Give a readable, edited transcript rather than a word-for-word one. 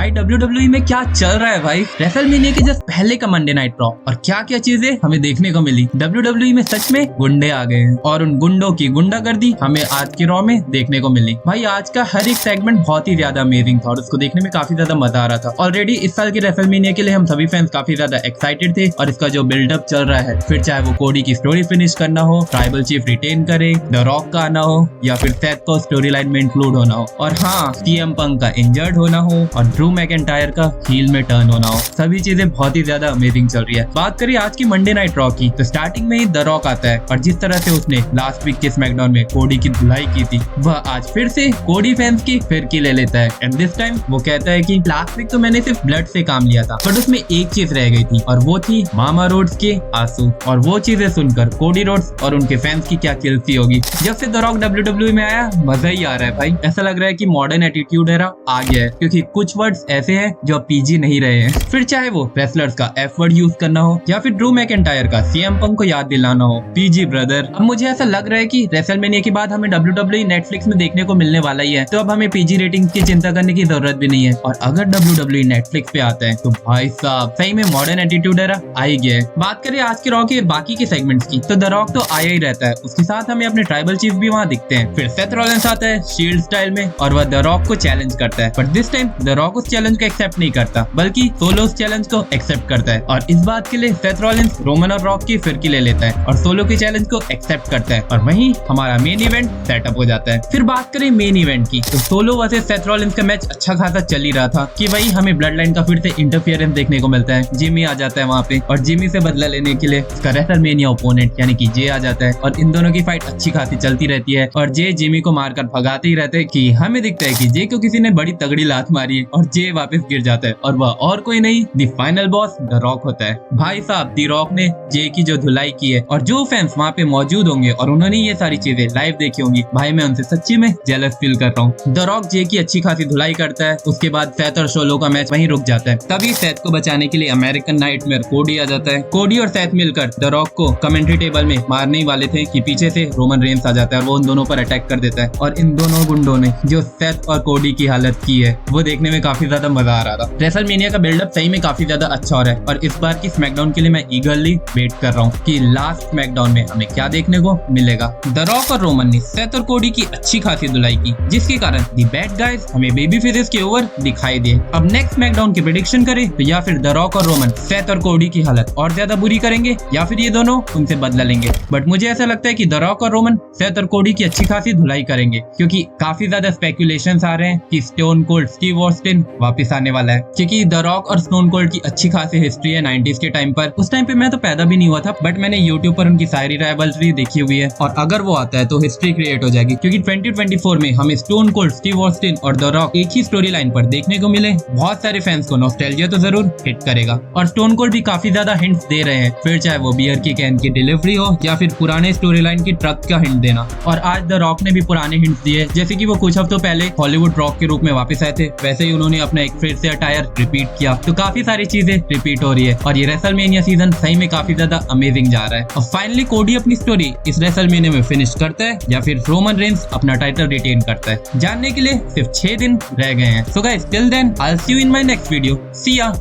भाई WWE में क्या चल रहा है भाई। रेसलमेनिया के जस्ट पहले का मंडे नाइट रॉ और क्या क्या चीजें हमें देखने को मिली। WWE में सच में गुंडे आ गए हैं और उन गुंडों की गुंडागर्दी हमें आज के रॉ में देखने को मिली। भाई आज का हर एक सेगमेंट बहुत ही ज्यादा अमेजिंग था और उसको देखने में काफी ज्यादा मजा आ रहा था। ऑलरेडी इस साल के रेसलमेनिया के लिए हम सभी फैंस काफी ज्यादा एक्साइटेड थे और इसका जो बिल्डअप चल रहा है, फिर चाहे वो कोडी की स्टोरी फिनिश करना हो, ट्राइबल चीफ रिटेन करे, द रॉक का आना हो या फिर सेथ को स्टोरी लाइन में इंक्लूड होना हो और हाँ सीएम पंक का इंजर्ड होना हो और ड्रू मैकइंटायर का हील में टर्न होना हो, सभी चीजें बहुत ही ज्यादा अमेजिंग चल रही है। बात करिए आज की मंडे नाइट रॉ की तो स्टार्टिंग में ही द रॉक आता है और जिस तरह से उसने लास्ट वीक के स्मैकडाउन में कोडी की धुलाई की थी, वह आज फिर से कोडी फैंस की फिरकी ले लेता है। एंड दिस टाइम वो कहता है कि लास्ट वीक तो मैंने सिर्फ ब्लड से काम लिया था बट उसमें एक चीज रह गई थी और वो थी मामा रोड्स के आंसू। और वो चीजें सुनकर कोडी रोड्स और उनके फैंस की क्या खिलती होगी। जब से द रॉक WWE में आया मजा ही आ रहा है भाई। ऐसा लग रहा है कि मॉडर्न एटीट्यूड एरा आ गया है क्योंकि कुछ वर्ड्स ऐसे हैं जो पीजी नहीं रहे हैं। फिर चाहे वो रेसलर्स का एफ वर्ड यूज करना हो या फिर ड्रू मैकइंटायर का सीएम पंक को याद दिलाना हो, पीजी ब्रदर। अब मुझे ऐसा लग रहा है कि रेसलमेनिया के बाद हमें WWE नेटफ्लिक्स में देखने को मिलने वाला ही है, तो अब हमें पीजी रेटिंग की चिंता करने की जरूरत भी नहीं है। और अगर WWE नेटफ्लिक्स पे आता है तो भाई साहब सही में मॉडर्न एटीट्यूड एरा आ ही गया है। बात करें आज के रॉ के बाकी के सेगमेंट्स की तो द रॉक तो आया ही रहता है, उसके साथ हमें अपने ट्राइबल चीफ भी वहाँ दिखते हैं। फिर सेथ रॉलिंस आता है शील्ड स्टाइल में और वह द रॉक को चैलेंज करता है, but this time the rock उस चैलेंज को एक्सेप्ट नहीं करता बल्कि सोलो उस चैलेंज को एक्सेप्ट करता है। और इस बात के लिए सेथ रॉलिंस रोमन और रॉक की फिरकी ले लेता है और सोलो के चैलेंज को एक्सेप्ट करता है और वहीं हमारा मेन इवेंट सेटअप हो जाता है। फिर बात करें मेन इवेंट की तो सोलो वर्सेस सेथ रॉलिंस का मैच अच्छा खासा चल ही रहा था कि वही हमें ब्लड लाइन का फिर से इंटरफियरेंस देखने को मिलता है। जिमी आ जाता है वहाँ पे और जिमी से बदला लेने के लिए उसका रेसलमेनिया ओपोनेंट यानी कि जे आ जाता है और इन दोनों की फाइट अच्छी खासी चलती रहती है और जे जिमी को मारकर भगाते ही रहते हैं कि हमें दिखता है कि जे को किसी ने बड़ी तगड़ी लात मारी है और जे वापस गिर जाता है और वह और कोई नहीं the final boss the rock होता है। भाई साहब द रॉक ने जे की जो धुलाई की है और जो फैंस वहाँ पे मौजूद होंगे और उन्होंने ये सारी चीजें लाइव देखी होंगी, भाई मैं उनसे सच्ची में जेलस फील कर रहा हूँ। द रॉक जे की अच्छी खासी धुलाई करता है, उसके बाद सेथ और सोलो का मैच वहीं रुक जाता है। तभी सेथ को बचाने के लिए अमेरिकन नाइटमेयर कोडी आ जाता है। कोडी और सेथ मिलकर द रॉक को कमेंट्री टेबल में मारने ही वाले थे कि पीछे से रोमन रेंस आ जाता है और वो उन दोनों पर अटैक कर देता है और इन दोनों गुंडों ने जो सेथ और कोडी की हालत की है वो देखने में काफी ज्यादा मजा आ रहा था। रेसलमेनिया का बिल्डअप सही में काफी ज्यादा अच्छा हो रहा है और इस बार की स्मैकडाउन के लिए मैं ईगरली वेट कर रहा हूँ कि लास्ट स्मैकडाउन में हमें क्या देखने को मिलेगा। द रॉक और रोमन ने सेथ और कोडी की अच्छी खासी धुलाई की जिसके कारण द बैड गाइज हमें बेबी फेसेस के ओवर दिखाई दिए। अब नेक्स्ट स्मैकडाउन की प्रेडिक्शन करें तो या फिर द रॉक और रोमन सेथ और कोडी की हालत और ज्यादा बुरी करेंगे या फिर ये दोनों उनसे बदला लेंगे। बट मुझे ऐसा लगता है कि द रॉक और रोमन सेथ और कोडी की अच्छी खासी धुलाई करेंगे क्योंकि काफी ज्यादा स्पेकुलेशंस आ रहे हैं कि स्टोन कोल्ड स्टीव ऑस्टिन वापस आने वाला है क्योंकि द रॉक और स्टोन कोल्ड की अच्छी खासी हिस्ट्री है 90s के टाइम पर। उस टाइम पे मैं तो पैदा भी नहीं हुआ था बट मैंने YouTube पर उनकी सारी राइवलरी देखी हुई है और अगर वो आता है तो हिस्ट्री क्रिएट हो जाएगी क्योंकि 2024 में हमें स्टोन कोल्ड स्टीव ऑस्टिन और द रॉक एक ही स्टोरी लाइन पर देखने को मिले। बहुत सारे फैंस को नॉस्टैल्जिया तो जरूर हिट करेगा और स्टोन कोल्ड भी काफी ज्यादा हिंट्स दे रहे हैं, फिर चाहे वो बियर की कैन की डिलीवरी हो या फिर पुराने स्टोरी लाइन की ट्रक का हिंट देना। और आज द रॉक ने भी पुराने हिंट्स दिए जैसे कि वो कुछ हफ्तों पहले हॉलीवुड रॉक के रूप में वापस आए थे, वैसे ही उन्होंने अपना एक फिर से अटायर रिपीट किया। तो काफी सारी चीजें रिपीट हो रही है और ये रेसलमेनिया सीजन सही में काफी ज्यादा अमेजिंग जा रहा है। और फाइनली कोडी अपनी स्टोरी इस रेसलमेनिया में फिनिश करता है या फिर रोमन रेंस अपना टाइटल रिटेन करता है, जानने के लिए सिर्फ 6 दिन रह गए हैं। So guys till then I will see you in my next video. See या।